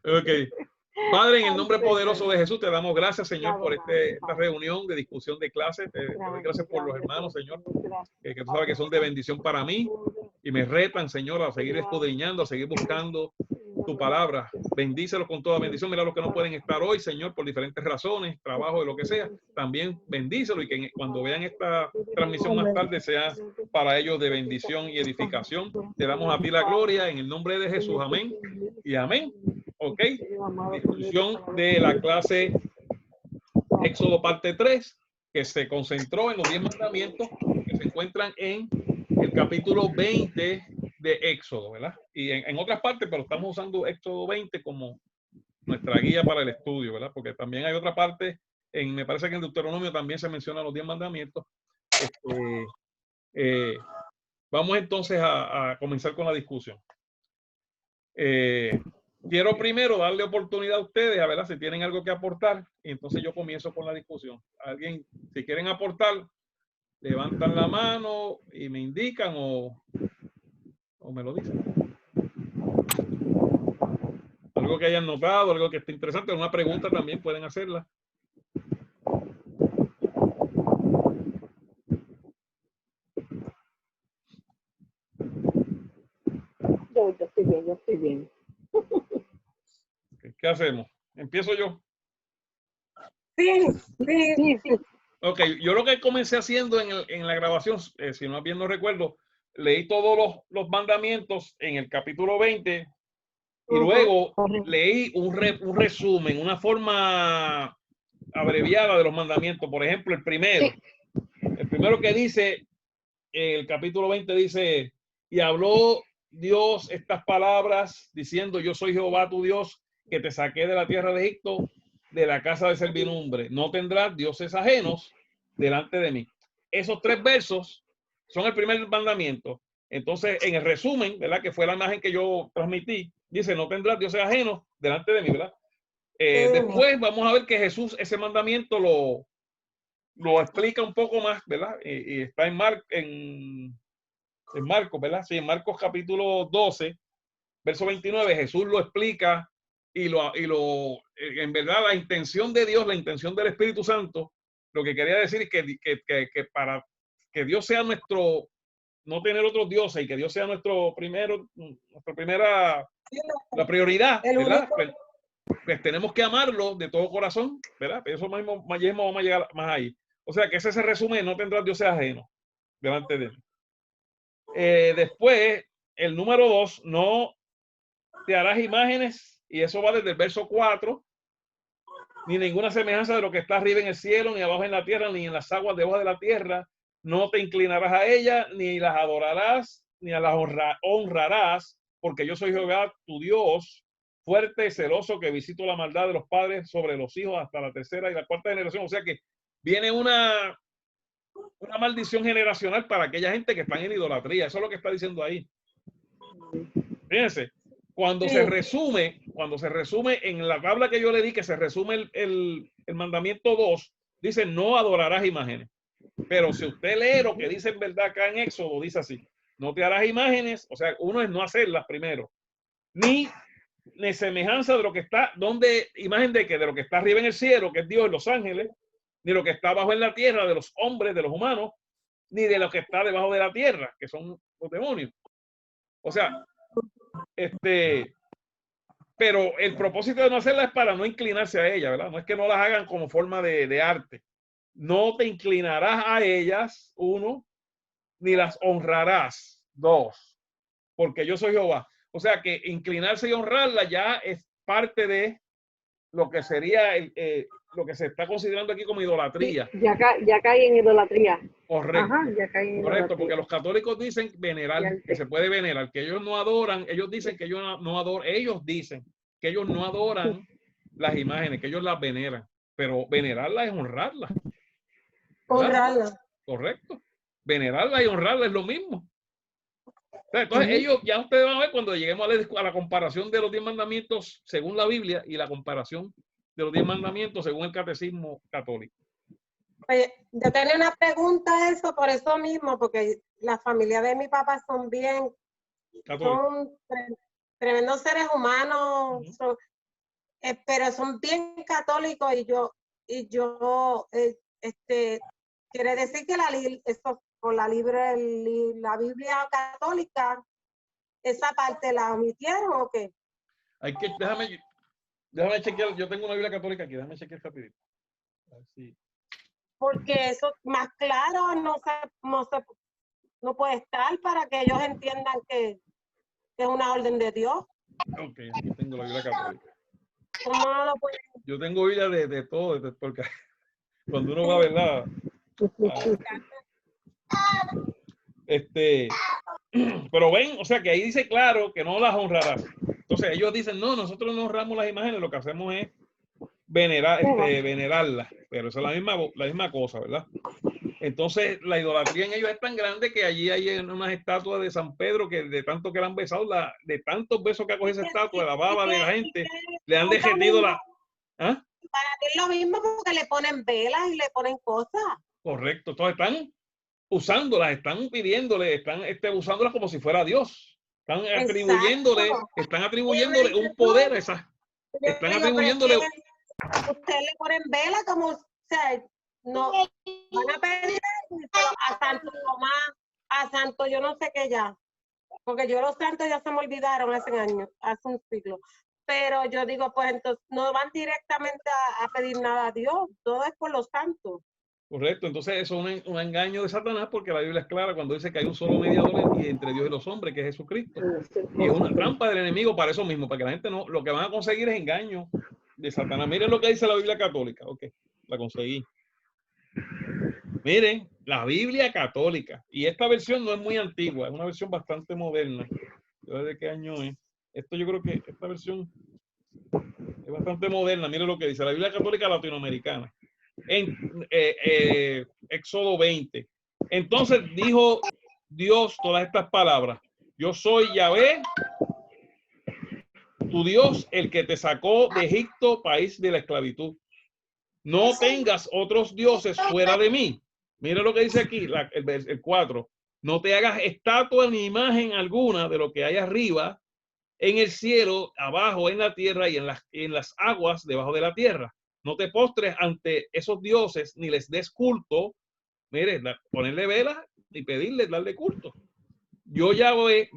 Ok. Padre, en el nombre Ay, poderoso Señor. de Jesús, te damos gracias, Señor, por Gracias, esta Padre. reunión de discusión de clases. Te doy gracias por los hermanos, Señor, que tú sabes que son de bendición para mí y me retan, Señor, a seguir escudriñando, a seguir buscando tu palabra. Bendícelos con toda bendición. Mira los que no pueden estar hoy, Señor, por diferentes razones, trabajo y lo que sea. También bendícelos y que cuando vean esta transmisión más tarde sea para ellos de bendición y edificación. Te damos a ti la gloria en el nombre de Jesús. Amén y amén. Ok. Discusión de la clase Éxodo parte 3, que se concentró en los 10 mandamientos que se encuentran en el capítulo 20 de Éxodo, ¿verdad? Y en otras partes, pero estamos usando Éxodo 20 como nuestra guía para el estudio, ¿verdad? Porque también hay otra parte, me parece que en Deuteronomio también se mencionan los 10 mandamientos. Vamos entonces a comenzar con la discusión. Quiero primero darle oportunidad a ustedes, a ver si tienen algo que aportar, y entonces yo comienzo con la discusión. Alguien, si quieren aportar, levantan la mano y me indican o me lo dicen. Algo que hayan notado, algo que esté interesante, una pregunta también pueden hacerla. Yo estoy bien. ¿Qué hacemos? ¿Empiezo yo? Sí. Ok, yo lo que comencé haciendo en la grabación, si no bien no recuerdo, leí todos los mandamientos en el capítulo 20 y luego leí un resumen, una forma abreviada de los mandamientos. Por ejemplo, el primero que dice, el capítulo 20 dice, y habló Dios estas palabras diciendo, yo soy Jehová tu Dios, que te saqué de la tierra de Egipto, de la casa de servidumbre. No tendrás dioses ajenos delante de mí. Esos 3 versos son el primer mandamiento. Entonces, en el resumen, ¿verdad? Que fue la imagen que yo transmití, dice, no tendrás dioses ajenos delante de mí, ¿verdad? Después vamos a ver que Jesús ese mandamiento lo explica un poco más, ¿verdad? Y está en Marcos, ¿verdad? Sí, en Marcos capítulo 12, verso 29, Jesús lo explica y en verdad la intención de Dios, la intención del Espíritu Santo, lo que quería decir es que para que Dios sea nuestro, no tener otros dioses y que Dios sea nuestra primera, la prioridad, ¿verdad? Pues tenemos que amarlo de todo corazón, ¿verdad? Eso mismo vamos a llegar más ahí. O sea que ese se resume, no tendrás dioses ajenos delante de él. Después, el número 2, no te harás imágenes, y eso va desde el verso 4, ni ninguna semejanza de lo que está arriba en el cielo, ni abajo en la tierra, ni en las aguas debajo de la tierra. No te inclinarás a ellas, ni las adorarás, ni a las honrarás, porque yo soy Jehová tu Dios, fuerte y celoso, que visito la maldad de los padres sobre los hijos hasta la tercera y la cuarta generación. O sea que viene una maldición generacional para aquella gente que está en idolatría. Eso es lo que está diciendo ahí. Fíjense, cuando se resume en la tabla que yo le di, que se resume el mandamiento 2, dice no adorarás imágenes. Pero si usted lee lo que dice en verdad acá en Éxodo, dice así, no te harás imágenes, o sea, uno es no hacerlas primero, ni semejanza de lo que está, imagen de lo que está arriba en el cielo, que es Dios, los ángeles, ni lo que está abajo en la tierra, de los hombres, de los humanos, ni de lo que está debajo de la tierra, que son los demonios. O sea, pero el propósito de no hacerla es para no inclinarse a ella, ¿verdad? No es que no las hagan como forma de arte. No te inclinarás a ellas, 1, ni las honrarás, 2, porque yo soy Jehová. O sea que inclinarse y honrarla ya es parte de lo que sería lo que se está considerando aquí como idolatría. Sí, ya cae en idolatría. Correcto. Ajá, ya cae en idolatría. Correcto, porque los católicos dicen venerar, que se puede venerar, que ellos no adoran, ellos dicen que ellos no adoran, ellos dicen que ellos no adoran las imágenes, que ellos las veneran, pero venerarlas es honrarlas. Honrarlas. Correcto. Venerarlas y honrarlas es lo mismo. Entonces, ellos, ya ustedes van a ver cuando lleguemos a la comparación de los 10 mandamientos según la Biblia y la comparación de los 10 mandamientos según el catecismo católico. Oye, yo tenía una pregunta a eso por eso mismo, porque la familia de mi papá son bien, son tremendos seres humanos, pero son bien católicos quiere decir que la Biblia católica, esa parte la omitieron ¿o qué? Déjame chequear, yo tengo una Biblia católica aquí, déjame chequear rapidito. Así. Porque eso más claro no puede estar para que ellos entiendan que es una orden de Dios. Ok, aquí tengo la Biblia católica. ¿Cómo no lo pueden? Yo tengo Biblia de todo, porque cuando uno va a verla. Pero ven, o sea que ahí dice claro que no las honrarás. Entonces ellos dicen, no, nosotros no honramos las imágenes, lo que hacemos es venerarlas, pero eso es la misma cosa, ¿verdad? Entonces la idolatría en ellos es tan grande que allí hay unas estatuas de San Pedro que de tanto que le han besado, de tantos besos que ha cogido esa estatua, de la baba de la gente, le han derretido la... ¿Ah? Para ti es lo mismo porque le ponen velas y le ponen cosas. Correcto, entonces están usándolas, están pidiéndole, están usándolas como si fuera Dios. Están atribuyéndole un poder a esas. Están atribuyéndole. Ustedes le ponen vela como, o sea, no van a pedir a Santo Tomás, a Santo yo no sé qué ya, porque yo los santos ya se me olvidaron hace años, hace un siglo. Pero yo digo, pues entonces no van directamente a pedir nada a Dios, todo es por los santos. Correcto, entonces eso es un engaño de Satanás porque la Biblia es clara cuando dice que hay un solo mediador entre Dios y los hombres, que es Jesucristo. Y es una trampa del enemigo para eso mismo, para que la gente no, lo que van a conseguir es engaño de Satanás. Miren lo que dice la Biblia católica. Ok, la conseguí. Miren, la Biblia católica. Y esta versión no es muy antigua, es una versión bastante moderna. ¿De qué año es? Esto yo creo que esta versión es bastante moderna. Miren lo que dice la Biblia católica latinoamericana. En Éxodo 20. Entonces dijo Dios todas estas palabras: yo soy Yahvé, tu Dios, el que te sacó de Egipto, país de la esclavitud. No tengas otros dioses fuera de mí. Mira lo que dice aquí, el 4. No te hagas estatua ni imagen alguna de lo que hay arriba, en el cielo, abajo, en la tierra y en las aguas debajo de la tierra. No te postres ante esos dioses ni les des culto. Mire, ponerle velas y pedirles, darle culto. Yo Yahvé,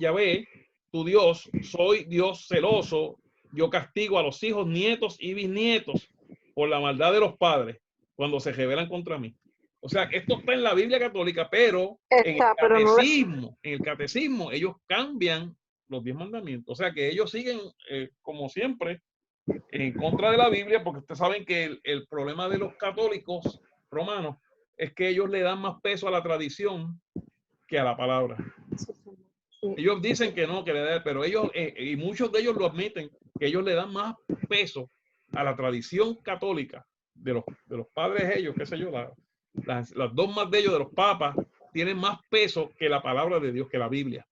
tu Dios, soy Dios celoso. Yo castigo a los hijos, nietos y bisnietos por la maldad de los padres cuando se rebelan contra mí. O sea, esto está en la Biblia católica, pero en el catecismo ellos cambian los 10 mandamientos. O sea, que ellos siguen, como siempre, en contra de la Biblia, porque ustedes saben que el problema de los católicos romanos es que ellos le dan más peso a la tradición que a la palabra. Ellos dicen que no, pero ellos, y muchos de ellos lo admiten, que ellos le dan más peso a la tradición católica de los padres ellos, qué sé yo, las dogmas de ellos, de los papas, tienen más peso que la palabra de Dios, que la Biblia.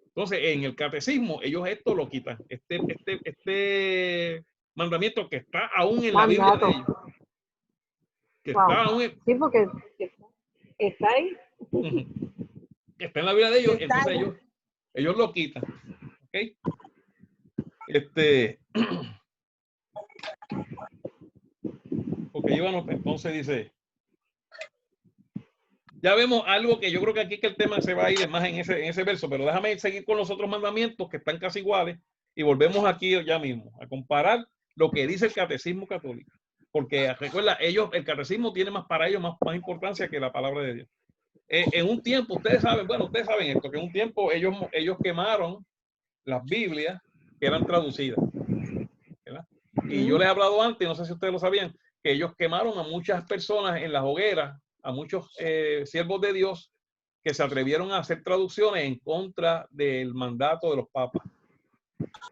Entonces, en el catecismo, ellos esto lo quitan. Este mandamiento que está aún en la Biblia de ellos. Que está aún sí, porque está ahí. Que está en la Biblia de ellos, entonces ellos lo quitan. ¿Ok? Porque entonces dice, ya vemos algo que yo creo que aquí que el tema se va a ir más en ese verso, pero déjame seguir con los otros mandamientos que están casi iguales y volvemos aquí ya mismo a comparar lo que dice el catecismo católico. Porque recuerda, el catecismo tiene para ellos más importancia que la palabra de Dios. En un tiempo, ustedes saben esto, que en un tiempo ellos quemaron las Biblias que eran traducidas, ¿verdad? Y yo les he hablado antes, no sé si ustedes lo sabían, que ellos quemaron a muchas personas en las hogueras, a muchos siervos de Dios que se atrevieron a hacer traducciones en contra del mandato de los papas.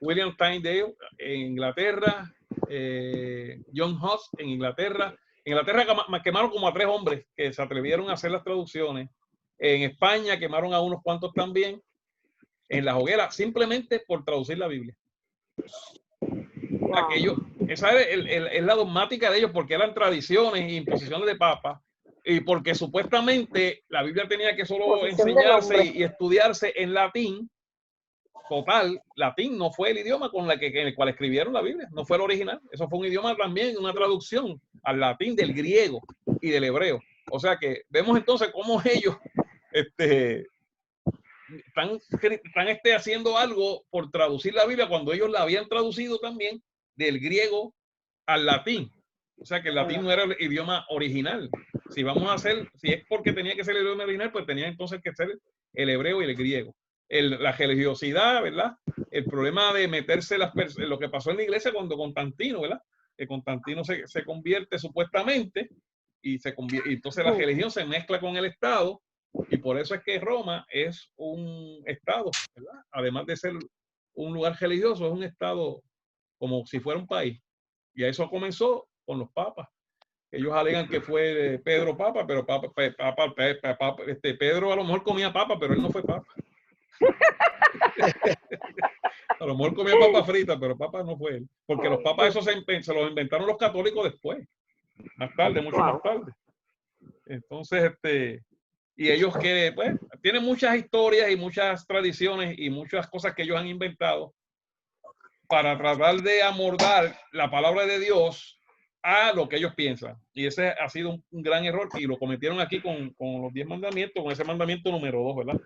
William Tyndale en Inglaterra, John Huss en Inglaterra. En Inglaterra quemaron como a 3 hombres que se atrevieron a hacer las traducciones. En España quemaron a unos cuantos también en las hogueras, simplemente por traducir la Biblia. Esa es la dogmática de ellos, porque eran tradiciones e imposiciones de papas, y porque supuestamente la Biblia tenía que solo enseñarse y estudiarse en latín, total, latín no fue el idioma con en el cual escribieron la Biblia, no fue el original. Eso fue un idioma también, una traducción al latín del griego y del hebreo. O sea que vemos entonces cómo ellos están haciendo algo por traducir la Biblia cuando ellos la habían traducido también del griego al latín. O sea que el latín no era el idioma original. Si es porque tenía que ser el idioma original, pues tenía entonces que ser el hebreo y el griego. La religiosidad, ¿verdad? El problema de meterse lo que pasó en la iglesia cuando Constantino, ¿verdad? Que Constantino se convierte supuestamente y entonces la religión se mezcla con el Estado y por eso es que Roma es un Estado, ¿verdad? Además de ser un lugar religioso, es un Estado como si fuera un país. Y eso comenzó con los papas. Ellos alegan que fue Pedro papa, pero Pedro a lo mejor comía papa, pero él no fue papa. A lo mejor comía papa frita, pero papa no fue él. Porque los papas eso se los inventaron los católicos después. Más tarde, mucho más tarde. Entonces, y ellos que, pues, tienen muchas historias y muchas tradiciones y muchas cosas que ellos han inventado para tratar de amordar la palabra de Dios a lo que ellos piensan. Y ese ha sido un gran error y lo cometieron aquí con los 10 mandamientos, con ese mandamiento número 2, ¿verdad?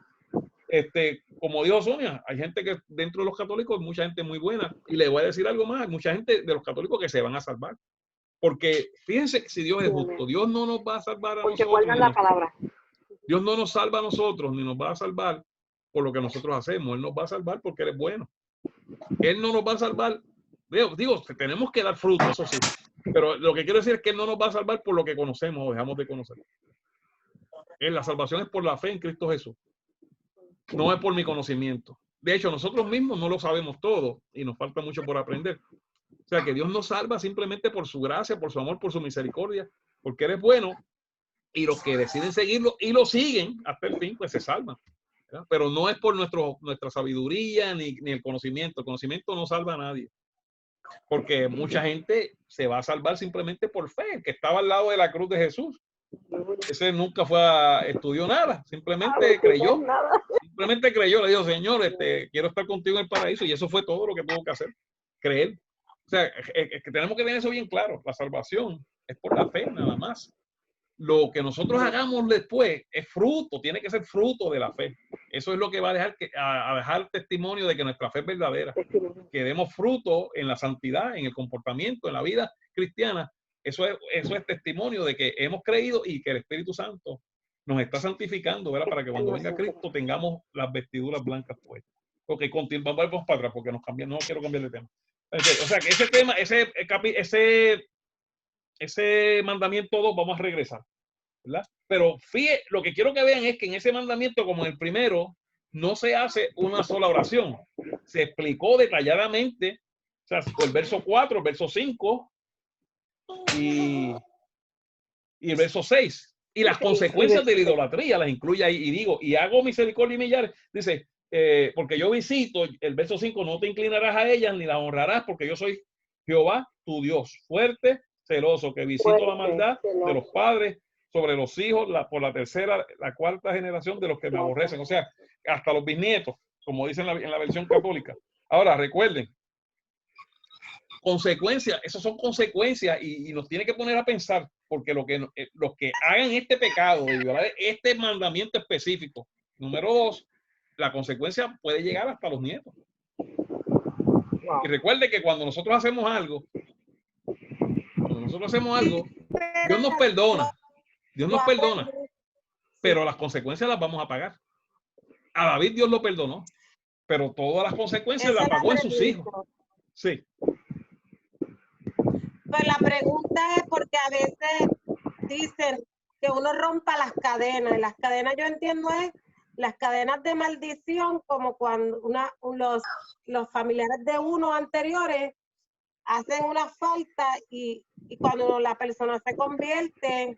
Como dijo Sonia, hay gente que dentro de los católicos, mucha gente muy buena. Y le voy a decir algo más, hay mucha gente de los católicos que se van a salvar. Porque fíjense que si Dios es justo, Dios no nos va a salvar a porque nosotros. guardan la palabra. Dios no nos salva a nosotros, ni nos va a salvar por lo que nosotros hacemos. Él nos va a salvar porque Él es bueno. Él no nos va a salvar. Digo, tenemos que dar fruto, eso sí. Pero lo que quiero decir es que Él no nos va a salvar por lo que conocemos o dejamos de conocer. La salvación es por la fe en Cristo Jesús. No es por mi conocimiento. De hecho, nosotros mismos no lo sabemos todo y nos falta mucho por aprender. O sea, que Dios nos salva simplemente por su gracia, por su amor, por su misericordia, porque Él es bueno y los que deciden seguirlo y lo siguen hasta el fin, pues se salvan. ¿Verdad? Pero no es por nuestra sabiduría ni el conocimiento. El conocimiento no salva a nadie. Porque mucha gente se va a salvar simplemente por fe. El que estaba al lado de la cruz de Jesús, ese nunca estudió nada, simplemente creyó. Simplemente creyó, le dijo, Señor, quiero estar contigo en el paraíso. Y eso fue todo lo que tuvo que hacer, creer. O sea, es que tenemos que tener eso bien claro. La salvación es por la fe, nada más. Lo que nosotros hagamos después es fruto, tiene que ser fruto de la fe. Eso es lo que va a dejar testimonio de que nuestra fe es verdadera. Que demos fruto en la santidad, en el comportamiento, en la vida cristiana. Eso es testimonio de que hemos creído y que el Espíritu Santo nos está santificando, ¿verdad? Para que cuando venga Cristo tengamos las vestiduras blancas puestas. Ok, vamos para atrás porque no quiero cambiar de tema. O sea, que ese tema, ese mandamiento 2 vamos a regresar, ¿verdad? Pero fíjate, lo que quiero que vean es que en ese mandamiento, como en el primero, no se hace una sola oración. Se explicó detalladamente, o sea, el verso 4, el verso 5 y el verso 6. Y las consecuencias de la idolatría las incluye ahí. Y digo, y hago misericordia y millares. Dice, porque yo visito, el verso 5, no te inclinarás a ellas ni las honrarás, porque yo soy Jehová, tu Dios, fuerte, celoso, que visito la maldad de los padres sobre los hijos por la tercera, la cuarta generación de los que me aborrecen. O sea, hasta los bisnietos, como dicen en la versión católica. Ahora, recuerden, consecuencias, esas son consecuencias y nos tiene que poner a pensar, porque los que hagan este pecado de violar este mandamiento específico, número 2, la consecuencia puede llegar hasta los nietos. Y recuerde que cuando nosotros hacemos algo, Dios nos perdona, pero las consecuencias las vamos a pagar. A David Dios lo perdonó, pero todas las consecuencias las pagó en sus hijos. Sí. Pues la pregunta es porque a veces dicen que uno rompa las cadenas. Las cadenas, yo entiendo, es las cadenas de maldición, como cuando los familiares de uno anteriores hacen una falta y cuando la persona se convierte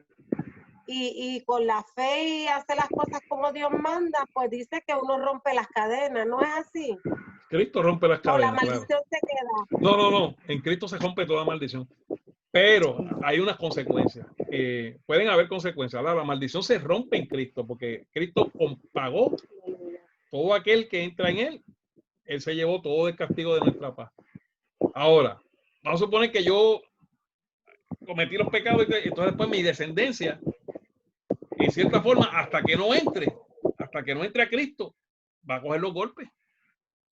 y con la fe y hace las cosas como Dios manda, pues dice que uno rompe las cadenas. ¿No es así? Cristo rompe las cadenas. O la maldición se queda. No. En Cristo se rompe toda maldición. Pero hay unas consecuencias. Pueden haber consecuencias. Ahora, la maldición se rompe en Cristo porque Cristo pagó todo aquel que entra en él. Él se llevó todo el castigo de nuestra paz. Ahora, vamos a suponer que yo cometí los pecados y entonces después mi descendencia, en cierta forma, hasta que no entre a Cristo, va a coger los golpes.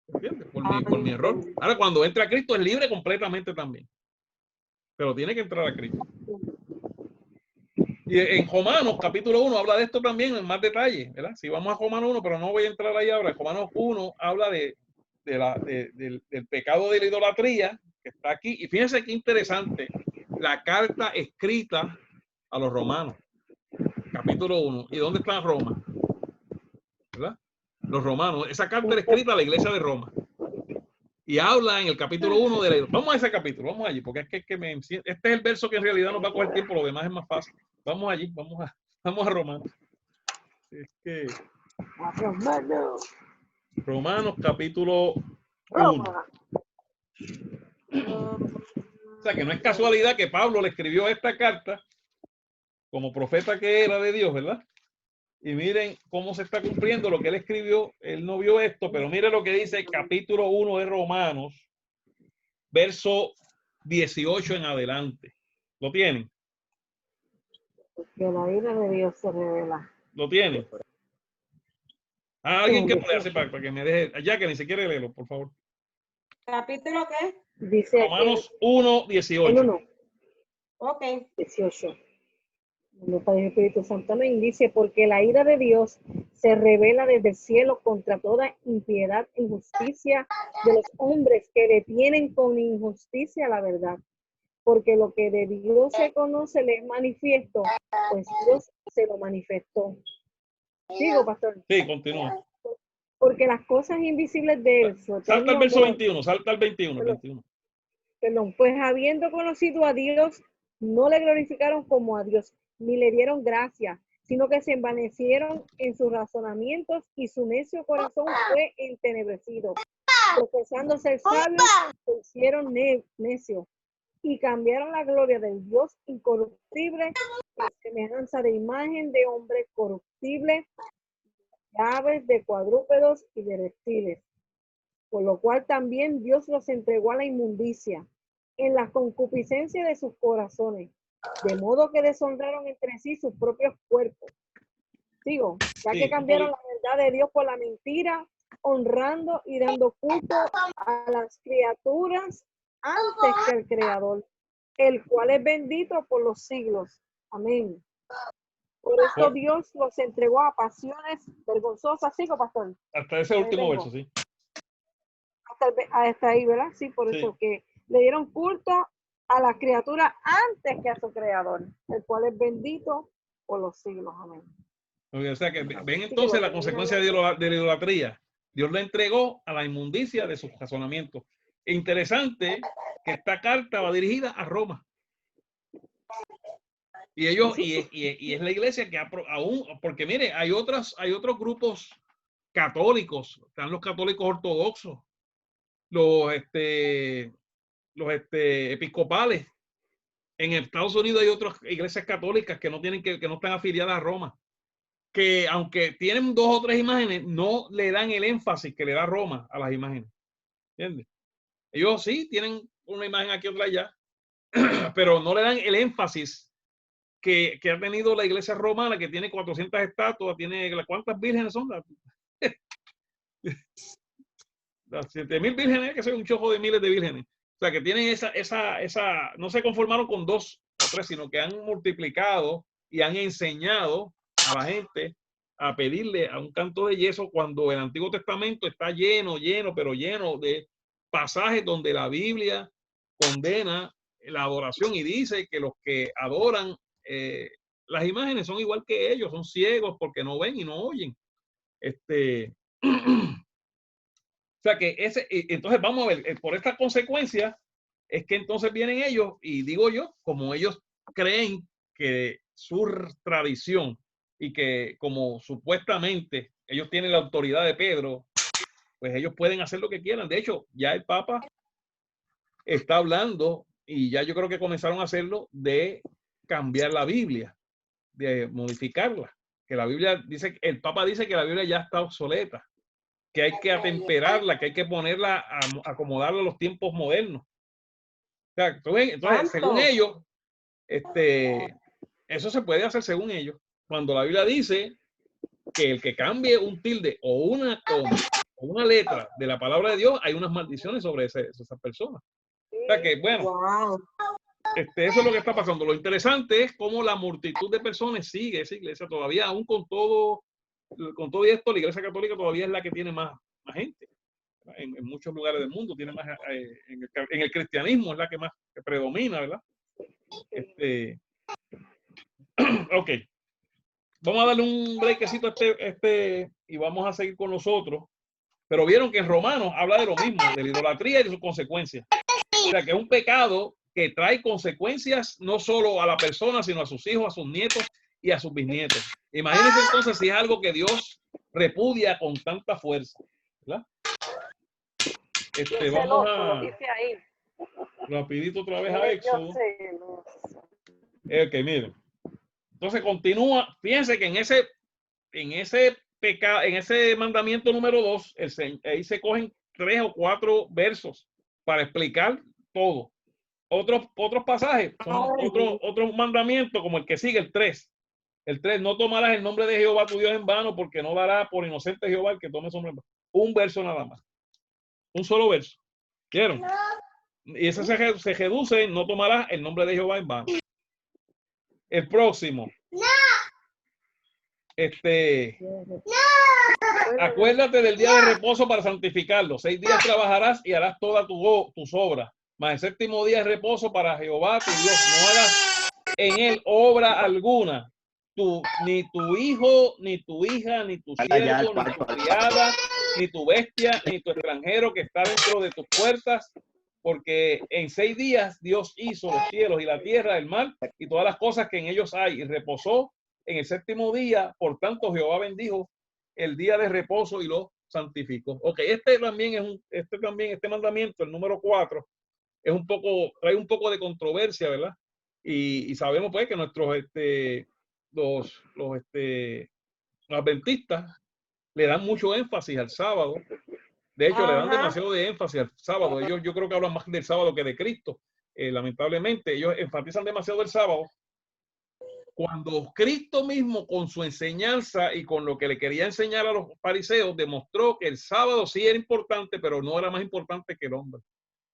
¿Entiendes? Por mi error. Ahora, cuando entra a Cristo, es libre completamente también. Pero tiene que entrar a Cristo. Y en Romanos, capítulo 1, habla de esto también en más detalle, ¿verdad? Si vamos a Romanos 1, pero no voy a entrar ahí ahora. Romanos 1 habla del pecado de la idolatría, que está aquí. Y fíjense qué interesante, la carta escrita a los romanos, capítulo 1. ¿Y dónde está Roma? ¿Verdad? Los romanos. Esa carta era escrita a la iglesia de Roma. Y habla en el capítulo 1 de la... Vamos a ese capítulo, vamos allí, porque es que este es el verso que en realidad nos va a coger tiempo, lo demás es más fácil. Vamos allí, vamos a Romanos. Es que... Romanos capítulo 1. O sea que no es casualidad que Pablo le escribió esta carta como profeta que era de Dios, ¿verdad? Y miren cómo se está cumpliendo lo que él escribió. Él no vio esto, pero miren lo que dice el capítulo 1 de Romanos, verso 18 en adelante. ¿Lo tienen? Que la ira de Dios se revela. ¿Lo tienen? Alguien que pueda hacer para que me deje. Ya que ni siquiera léelo, por favor. ¿Capítulo qué? Dice Romanos 1, 18. 1. Ok. 18. El Padre y el Espíritu Santo también dice, porque la ira de Dios se revela desde el cielo contra toda impiedad e injusticia de los hombres que detienen con injusticia la verdad. Porque lo que de Dios se conoce le es manifiesto, pues Dios se lo manifestó. ¿Sigo, pastor? Sí, continúa. Porque las cosas invisibles de él... Salta al verso 21, salta al 21. Perdón, pues habiendo conocido a Dios, no le glorificaron como a Dios, ni le dieron gracia, sino que se envanecieron en sus razonamientos y su necio corazón fue entenebrecido. Profesando ser sabios, se hicieron necios y cambiaron la gloria del Dios incorruptible en semejanza de imagen de hombre corruptible, de aves, de cuadrúpedos y de reptiles. Por lo cual también Dios los entregó a la inmundicia en la concupiscencia de sus corazones, de modo que deshonraron entre sí sus propios cuerpos. Sigo, ya que cambiaron la verdad de Dios por la mentira, honrando y dando culto a las criaturas antes que al Creador, el cual es bendito por los siglos. Amén. Por eso Dios los entregó a pasiones vergonzosas. ¿Sigo, pastor? Hasta ese último verso, sí. Hasta ahí, ¿verdad? Sí, por eso que le dieron culto a la criatura antes que a su creador, el cual es bendito por los siglos. Amén. O sea que ven entonces la consecuencia de la idolatría. Dios le entregó a la inmundicia de sus razonamientos. Interesante que esta carta va dirigida a Roma. Y ellos, y es la iglesia que aún, porque mire, hay otros grupos católicos, están los católicos ortodoxos, los episcopales. En Estados Unidos hay otras iglesias católicas que no están afiliadas a Roma, que aunque tienen 2 o 3 imágenes, no le dan el énfasis que le da Roma a las imágenes. ¿Entiendes? Ellos sí tienen una imagen aquí, otra allá, pero no le dan el énfasis que ha tenido la iglesia romana, que tiene 400 estatuas, ¿cuántas vírgenes son? Las 7.000 vírgenes, que son un chojo de miles de vírgenes. O sea, que tienen esa, no se conformaron con 2 o 3, sino que han multiplicado y han enseñado a la gente a pedirle a un canto de yeso, cuando el Antiguo Testamento está lleno de pasajes donde la Biblia condena la adoración y dice que los que adoran las imágenes son igual que ellos, son ciegos porque no ven y no oyen. O sea que entonces vamos a ver, por esta consecuencia es que entonces vienen ellos y digo yo, como ellos creen que su tradición y que como supuestamente ellos tienen la autoridad de Pedro, pues ellos pueden hacer lo que quieran. De hecho, ya el Papa está hablando, y ya yo creo que comenzaron a hacerlo, de cambiar la Biblia, de modificarla. Que la Biblia dice, el Papa dice que la Biblia ya está obsoleta. que hay que atemperarla, que hay que ponerla, acomodarla a los tiempos modernos. O sea, entonces según ellos, eso se puede hacer según ellos. Cuando la Biblia dice que el que cambie un tilde o una coma o una letra de la palabra de Dios, hay unas maldiciones sobre esa persona. O sea que, bueno, eso es lo que está pasando. Lo interesante es cómo la multitud de personas sigue esa iglesia todavía, aún con todo esto, la iglesia católica todavía es la que tiene más gente. En muchos lugares del mundo tiene más, en el cristianismo es la que más predomina, ¿verdad? Ok. Vamos a darle un breakcito a y vamos a seguir con nosotros. Pero vieron que en Romanos habla de lo mismo, de la idolatría y de sus consecuencias. O sea, que es un pecado que trae consecuencias no solo a la persona, sino a sus hijos, a sus nietos y a sus bisnietos. Imagínense entonces si es algo que Dios repudia con tanta fuerza, ¿verdad? Vamos a rapidito otra vez a Éxodo. Ok, miren. Entonces continúa. Fíjense que en ese pecado, en ese mandamiento número 2, ahí se cogen 3 o 4 versos para explicar todo. Otros pasajes son otros mandamientos, como el que sigue, el 3. El 3, no tomarás el nombre de Jehová tu Dios en vano, porque no dará por inocente Jehová el que tome su nombre en vano. Un verso nada más. Un solo verso. ¿Vieron? Y ese se reduce, no tomarás el nombre de Jehová en vano. El próximo. Acuérdate del día de reposo para santificarlo. 6 días trabajarás y harás todas tus obras. Mas el séptimo día es reposo para Jehová tu Dios. No hagas en él obra alguna. Ni tu hijo, ni tu hija, ni tu siervo, ni tu criada, ni tu bestia, ni tu extranjero que está dentro de tus puertas. Porque en 6 días Dios hizo los cielos y la tierra, el mar y todas las cosas que en ellos hay. Y reposó en el séptimo día. Por tanto, Jehová bendijo el día de reposo y lo santificó. Ok, este mandamiento, el número 4, trae un poco de controversia, ¿verdad? Y sabemos pues que los adventistas le dan mucho énfasis al sábado. De hecho, le dan demasiado de énfasis al sábado. Ellos, yo creo que hablan más del sábado que de Cristo. Lamentablemente, ellos enfatizan demasiado el sábado. Cuando Cristo mismo, con su enseñanza y con lo que le quería enseñar a los fariseos, demostró que el sábado sí era importante, pero no era más importante que el hombre.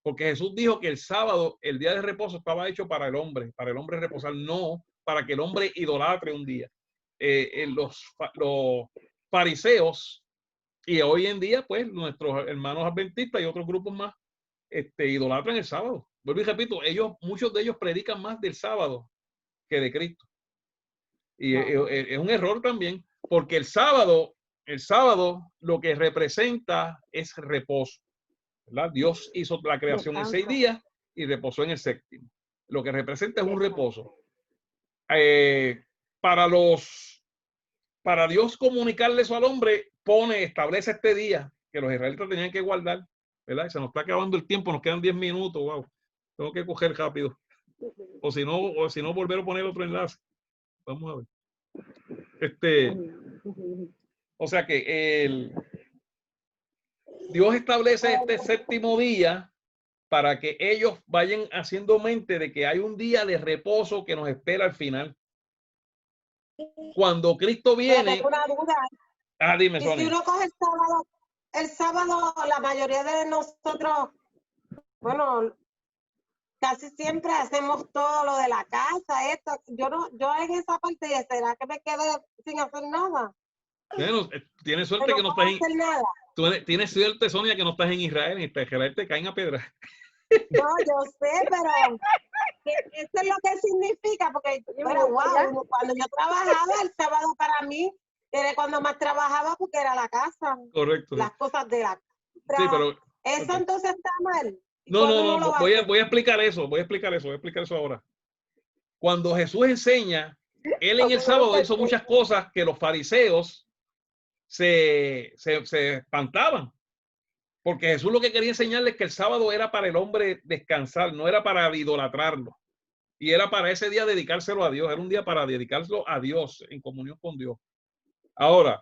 Porque Jesús dijo que el sábado, el día de reposo, estaba hecho para el hombre reposar, no para que el hombre idolatre un día. Los fariseos, y hoy en día, pues, nuestros hermanos adventistas y otros grupos más, idolatran el sábado. Vuelvo y repito, muchos de ellos predican más del sábado que de Cristo. Y es un error también, porque el sábado lo que representa es reposo, ¿verdad? Dios hizo la creación en 6 días y reposó en el séptimo. Lo que representa es un reposo. Para Dios comunicarle eso al hombre, establece este día que los israelitas tenían que guardar, ¿verdad? Y se nos está acabando el tiempo, nos quedan 10 minutos, wow. Tengo que coger rápido. O si no, volver a poner otro enlace. Vamos a ver. O sea que Dios establece este séptimo día para que ellos vayan haciendo mente de que hay un día de reposo que nos espera al final. Cuando Cristo viene. Una duda. Dime, Sonia. Si uno coge el sábado, la mayoría de nosotros, bueno, casi siempre hacemos todo lo de la casa, esto. Yo en esa parte, ¿será que me quedé sin hacer nada? Bueno, tienes suerte que no estás en nada. Tienes suerte, Sonia, que no estás en Israel. En Israel te caen a pedra. No, yo sé, pero eso es lo que significa, porque wow, cuando yo trabajaba, el sábado para mí era cuando más trabajaba porque era la casa. Correcto. Las cosas de la casa. Sí, pero eso entonces está mal. No, voy a explicar eso. Voy a explicar eso ahora. Cuando Jesús enseña, él en el sábado hizo muchas cosas que los fariseos se espantaban. Porque Jesús lo que quería enseñarles es que el sábado era para el hombre descansar, no era para idolatrarlo. Y era para ese día dedicárselo a Dios. Era un día para dedicarlo a Dios, en comunión con Dios. Ahora,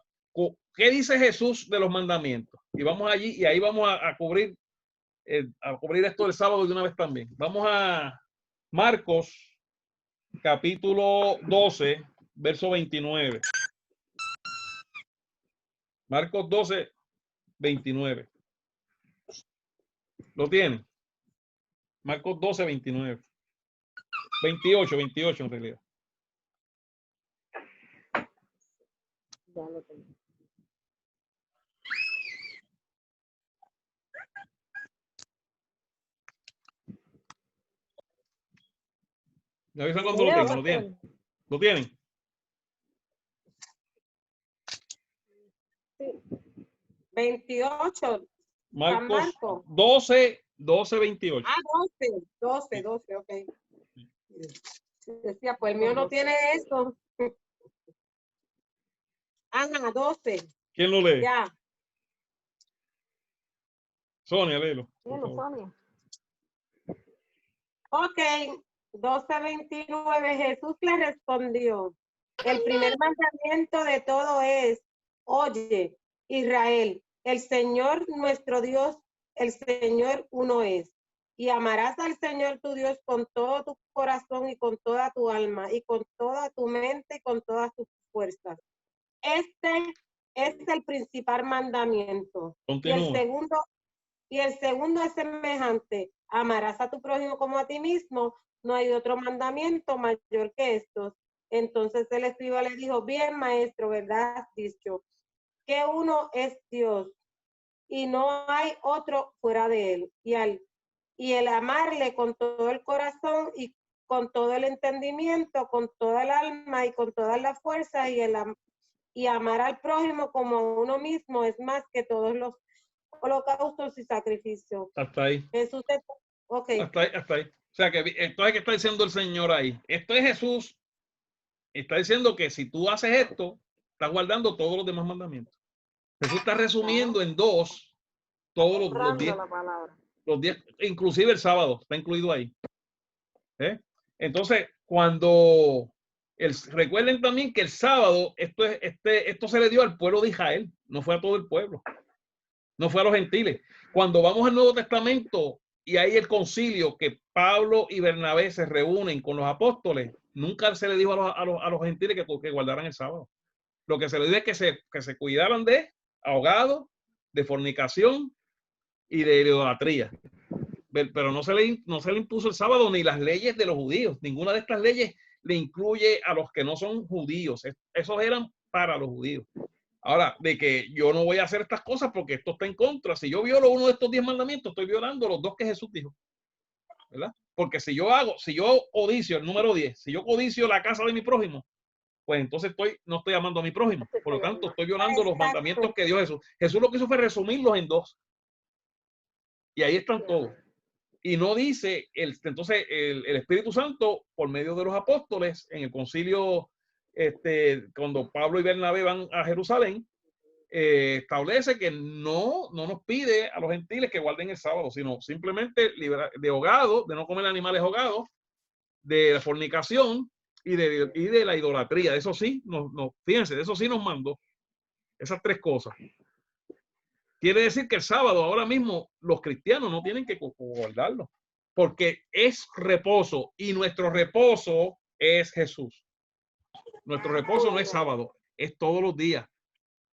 ¿qué dice Jesús de los mandamientos? Y vamos allí y ahí vamos a cubrir esto del sábado de una vez también. Vamos a Marcos, capítulo 12, verso 29. Marcos 12, 29. ¿Lo tienen? Marcos 12, 29. 28 en realidad. Ya lo tengo. Me avisan cuando lo tengan. ¿Lo tienen? ¿Lo tienen? Sí. 28. Marcos 12, 28. Ah, 12, ok. Decía, pues el mío no tiene eso. Ajá, 12. ¿Quién lo lee? Ya. Sonia, léelo. Sonia. Ok, 12:29. Jesús le respondió: el primer mandamiento de todo es: oye, Israel, el Señor nuestro Dios, el Señor uno es. Y amarás al Señor tu Dios con todo tu corazón y con toda tu alma y con toda tu mente y con todas tus fuerzas. Este es el principal mandamiento. Continúa. Y el segundo es semejante: amarás a tu prójimo como a ti mismo. No hay otro mandamiento mayor que estos. Entonces el escriba le dijo: bien, maestro, ¿verdad has dicho? Que uno es Dios y no hay otro fuera de él. Y el amarle con todo el corazón y con todo el entendimiento, con toda el alma y con toda la fuerza, y amar al prójimo como a uno mismo es más que todos los holocaustos y sacrificios. Hasta ahí. Jesús, ok. Hasta ahí. O sea, que esto es que está diciendo el Señor ahí. Esto es Jesús. Está diciendo que si tú haces esto, estás guardando todos los demás mandamientos. Jesús está resumiendo en dos todos los 10. Los 10, inclusive el sábado, está incluido ahí. Entonces, recuerden también que el sábado, esto se le dio al pueblo de Israel, no fue a todo el pueblo, no fue a los gentiles. Cuando vamos al Nuevo Testamento y hay el concilio que Pablo y Bernabé se reúnen con los apóstoles, nunca se le dijo a los gentiles que guardaran el sábado. Lo que se les dijo es que se cuidaran de ahogado, de fornicación y de idolatría. Pero no se le impuso el sábado ni las leyes de los judíos. Ninguna de estas leyes le incluye a los que no son judíos. Esos eran para los judíos. Ahora, de que yo no voy a hacer estas cosas porque esto está en contra. Si yo violo uno de estos 10 mandamientos, estoy violando los dos que Jesús dijo. ¿Verdad? Porque si yo codicio, el número 10, si yo codicio la casa de mi prójimo, pues entonces no estoy amando a mi prójimo. Por lo tanto, estoy violando los mandamientos que dio Jesús. Jesús lo que hizo fue resumirlos en dos. Y ahí están todos. Y no dice, entonces el Espíritu Santo, por medio de los apóstoles, en el concilio, cuando Pablo y Bernabé van a Jerusalén, establece que no nos pide a los gentiles que guarden el sábado, sino simplemente de ahogado, de no comer animales ahogados, de la fornicación y de la idolatría. Eso sí, fíjense, de eso sí nos mandó. Esas tres cosas. Quiere decir que el sábado, ahora mismo, los cristianos no tienen que guardarlo, porque es reposo y nuestro reposo es Jesús. Nuestro reposo no es sábado, es todos los días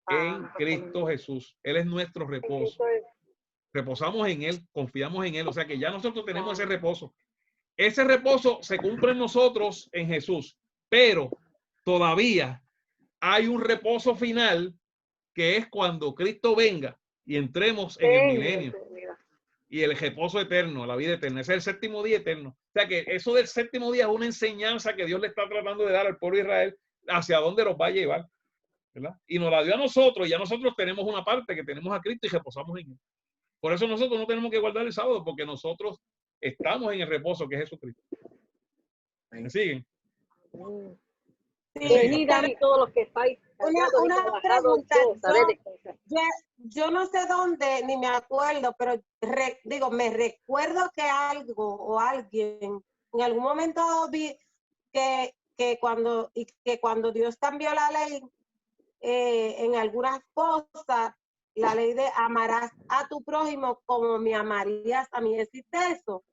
en Cristo Jesús. Él es nuestro reposo. Reposamos en Él, confiamos en Él, o sea que ya nosotros tenemos ese reposo. Ese reposo se cumple en nosotros en Jesús, pero todavía hay un reposo final que es cuando Cristo venga y entremos en el milenio y el reposo eterno, la vida eterna. Ese es el séptimo día eterno. O sea que eso del séptimo día es una enseñanza que Dios le está tratando de dar al pueblo de Israel hacia dónde los va a llevar, ¿verdad? Y nos la dio a nosotros, y ya nosotros tenemos una parte que tenemos a Cristo y reposamos en Él. Por eso nosotros no tenemos que guardar el sábado, porque nosotros estamos en el reposo que es Jesucristo. ¿Me siguen? Sí, Dani, todos los que estáis. Una pregunta. Yo no sé dónde, ni me acuerdo, pero me recuerdo que algo o alguien en algún momento vi que cuando Dios cambió la ley en algunas cosas, la ley de amarás a tu prójimo como me amarías a mí. ¿Existe eso?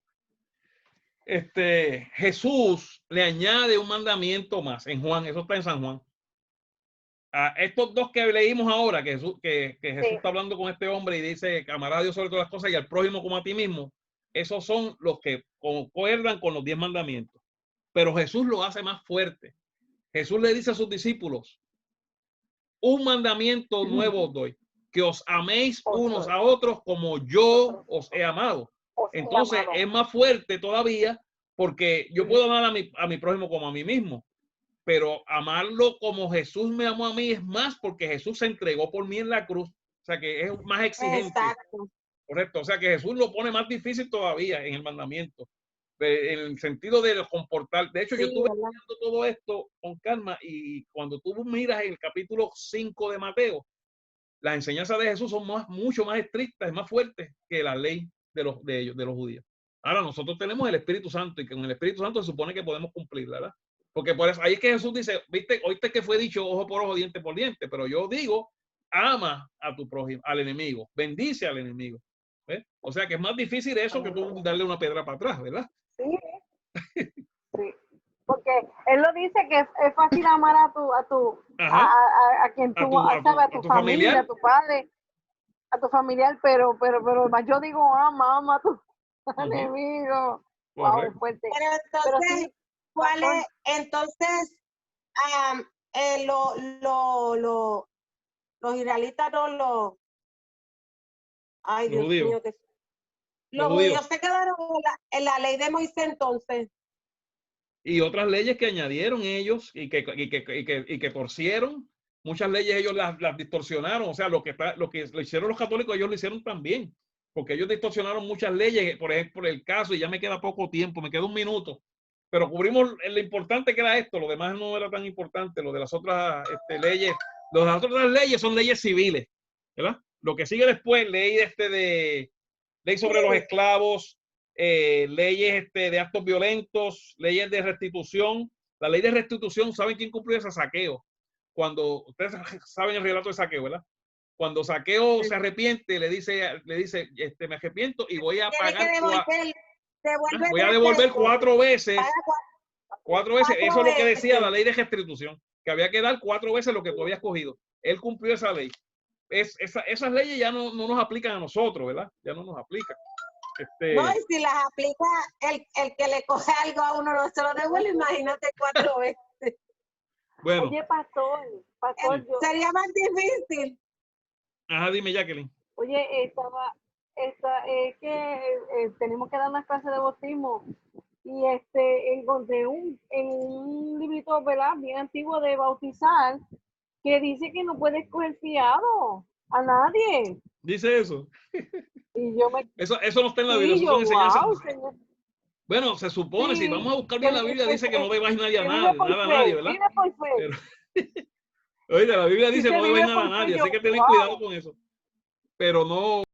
Jesús le añade un mandamiento más en Juan, eso está en San Juan. A estos dos que leímos ahora, que Jesús está hablando con este hombre y dice que amarás a Dios sobre todas las cosas y al prójimo como a ti mismo, esos son los que concuerdan con los 10 mandamientos. Pero Jesús lo hace más fuerte. Jesús le dice a sus discípulos, un mandamiento nuevo os doy, que os améis unos a otros como yo os he amado. Entonces es más fuerte todavía, porque yo puedo amar a mi prójimo como a mí mismo, pero amarlo como Jesús me amó a mí es más, porque Jesús se entregó por mí en la cruz. O sea que es más exigente. Exacto. Correcto. O sea que Jesús lo pone más difícil todavía en el mandamiento. En el sentido de comportar. De hecho, yo estuve viendo todo esto con calma, y cuando tú miras el capítulo 5 de Mateo, las enseñanzas de Jesús son mucho más estrictas, más fuertes que la ley de los judíos. Ahora nosotros tenemos el Espíritu Santo, y con el Espíritu Santo se supone que podemos cumplir, ¿verdad? Porque por eso, ahí es que Jesús dice, viste, oíste que fue dicho ojo por ojo, diente por diente, pero yo digo, ama a tu prójimo, al enemigo, bendice al enemigo. ¿Ves? O sea que es más difícil eso que tú darle una piedra para atrás, ¿verdad? Sí, sí. Porque él lo dice que es fácil amar a quien tú sabes, a tu familia, a tu padre, a tu familiar, pero yo digo ama a tu enemigo. Wow, fuerte. Pero entonces, sí, ¿cuál es? Entonces, los israelitas no ay, Dios mío, que los judíos se quedaron en la ley de Moisés entonces. Y otras leyes que añadieron ellos y que torcieron, muchas leyes ellos las distorsionaron. O sea, lo que lo hicieron los católicos, ellos lo hicieron también, porque ellos distorsionaron muchas leyes. Por ejemplo, el caso, y ya me queda poco tiempo, me queda un minuto, pero cubrimos lo importante que era esto, lo demás no era tan importante. Lo de las otras leyes, las otras leyes son leyes civiles, ¿verdad? Lo que sigue después, ley sobre los esclavos, leyes de actos violentos, leyes de restitución. La ley de restitución, ¿saben quién cumplió esa? Saqueo. Cuando ustedes saben el relato de Saqueo, ¿verdad? Cuando Saqueo se arrepiente, le dice, me arrepiento y voy a pagar. Voy a devolver 4 veces. 4 veces. Eso es lo que decía la ley de restitución, que había que dar 4 veces lo que tú habías cogido. Él cumplió esa ley. Esas leyes ya no nos aplican a nosotros, ¿verdad? Ya no nos aplican. No, y si las aplica el que le coge algo a uno, no se lo devuelve, imagínate 4 veces. Bueno. Oye, pastor, sería más difícil. Ajá, dime, Jacqueline. Oye, es que tenemos que dar unas clases de bautismo, y encontré en un librito, ¿verdad?, bien antiguo de bautizar, que dice que no puedes coger fiado a nadie. Dice eso. Y yo eso no está en la Biblia. Wow, bueno, se supone, si vamos a buscar bien la Biblia, dice que no bebáis nadie a nadie, ¿verdad? Pero, oye, la Biblia dice no bebáis nada a nadie, así que ten cuidado con eso. Pero no.